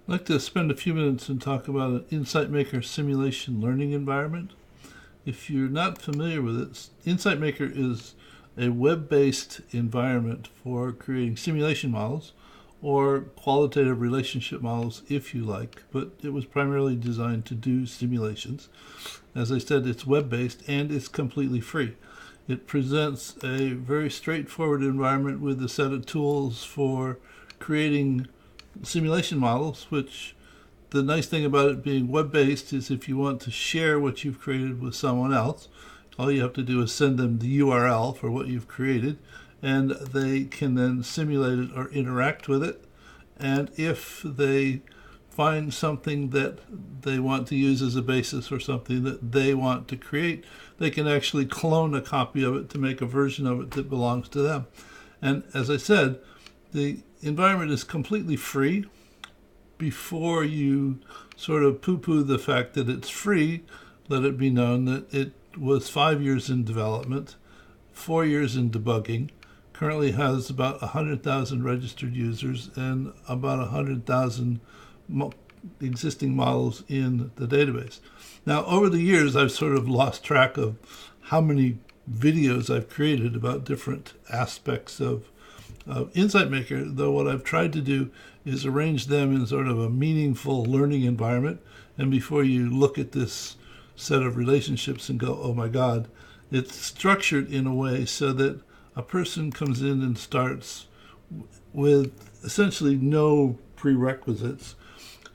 I'd like to spend a few minutes and talk about an Insight Maker simulation learning environment. If you're not familiar with it, Insight Maker is a web-based environment for creating simulation models or qualitative relationship models if you like, but it was primarily designed to do simulations. As I said, it's web-based and it's completely free. It presents a very straightforward environment with a set of tools for creating simulation models, which the nice thing about it being web-based is if you want to share what you've created with someone else, all you have to do is send them the URL for what you've created, and they can then simulate it or interact with it. And if they find something that they want to use as a basis or something that they want to create, they can actually clone a copy of it to make a version of it that belongs to them. And as I said, the environment is completely free. Before you sort of poo-poo the fact that it's free, let it be known that it was 5 years in development, 4 years in debugging, currently has about 100,000 registered users and about 100,000 existing models in the database. Now, over the years, I've sort of lost track of how many videos I've created about different aspects of Insight Maker, though what I've tried to do is arrange them in sort of a meaningful learning environment. And before you look at this set of relationships and go, oh my God, it's structured in a way so that a person comes in and starts with essentially no prerequisites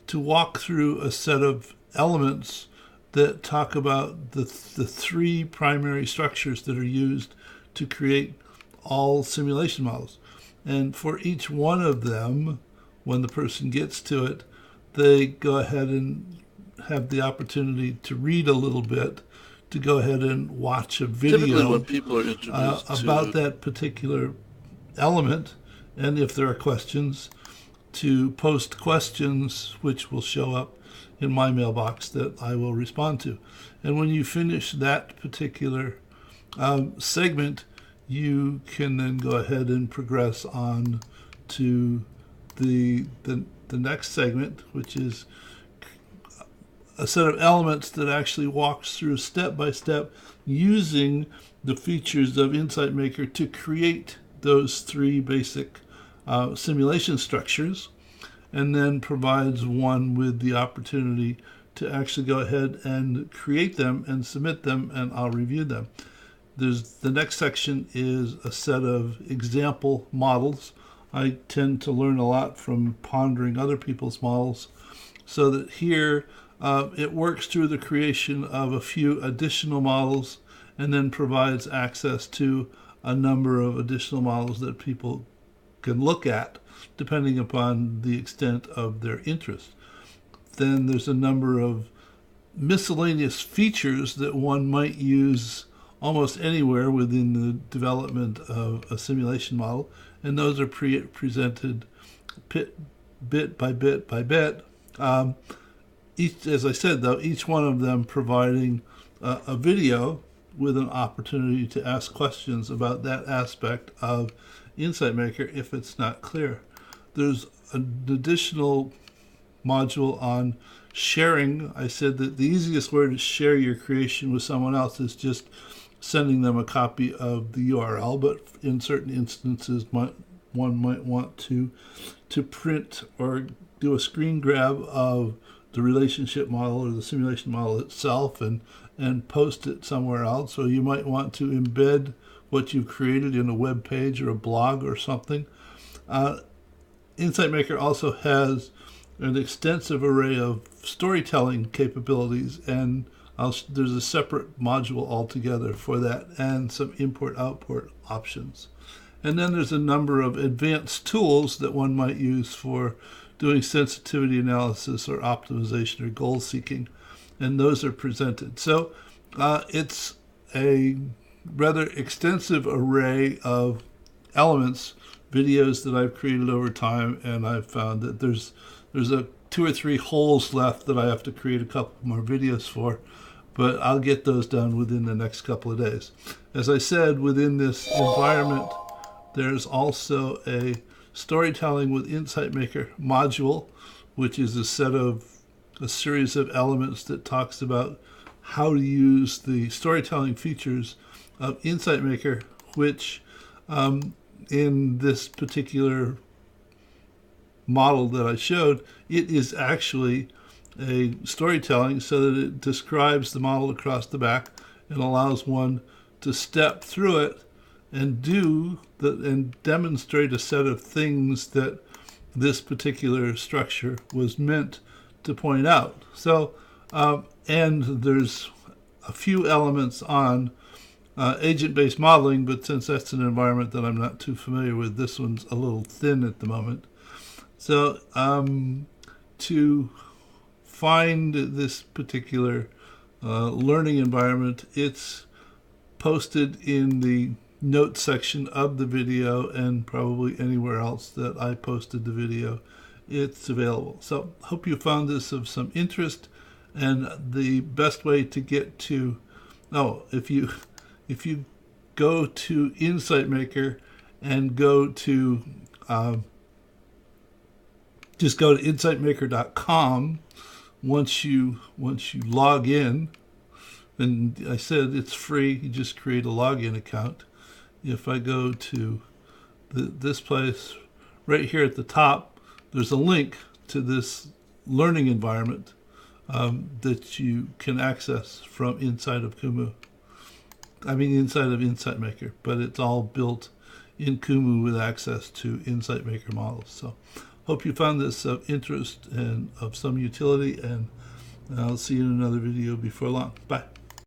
to walk through a set of elements that talk about the three primary structures that are used to create all simulation models. And for each one of them, when the person gets to it, they go ahead and have the opportunity to read a little bit, to go ahead and watch a Typically, when video people are introduced about to that particular element, and if there are questions, to post questions which will show up in my mailbox that I will respond to. And when you finish that particular segment, you can then go ahead and progress on to the next segment, which is a set of elements that actually walks through step by step using the features of Insight Maker to create those three basic simulation structures, and then provides one with the opportunity to actually go ahead and create them and submit them, and I'll review them. The next section is a set of example models. I tend to learn a lot from pondering other people's models, so that here it works through the creation of a few additional models and then provides access to a number of additional models that people can look at depending upon the extent of their interest. Then there's a number of miscellaneous features that one might use almost anywhere within the development of a simulation model, and those are presented bit by bit by bit. Each, as I said, though, each one of them providing a video with an opportunity to ask questions about that aspect of Insight Maker if it's not clear. There's an additional module on sharing. I said that the easiest way to share your creation with someone else is just sending them a copy of the URL, but in certain instances one might want to print or do a screen grab of the relationship model or the simulation model itself and post it somewhere else. So you might want to embed what you've created in a web page or a blog or something. Insight Maker also has an extensive array of storytelling capabilities, and there's a separate module altogether for that, and some import-output options. And then there's a number of advanced tools that one might use for doing sensitivity analysis or optimization or goal seeking, and those are presented. So it's a rather extensive array of elements, videos that I've created over time, and I've found that there's a 2 or 3 holes left that I have to create a couple more videos for, but I'll get those done within the next couple of days. As I said, within this environment, there's also a storytelling with Insight Maker module, which is a series of elements that talks about how to use the storytelling features of Insight Maker, which in this particular model that I showed, it is actually a storytelling so that it describes the model across the back and allows one to step through it and and demonstrate a set of things that this particular structure was meant to point out. So, and there's a few elements on agent-based modeling, but since that's an environment that I'm not too familiar with, this one's a little thin at the moment. So to find this particular learning environment, it's posted in the notes section of the video, and probably anywhere else that I posted the video, it's available. So hope you found this of some interest. And the best way to get to, if you go to Insight Maker and go to just go to insightmaker.com. Once you log in, and I said it's free, you just create a login account. If I go to this place right here at the top, there's a link to this learning environment that you can access from inside of Kumu. I mean inside of Insight Maker, but it's all built in Kumu with access to Insight Maker models. So hope you found this of interest and of some utility, and I'll see you in another video before long. Bye.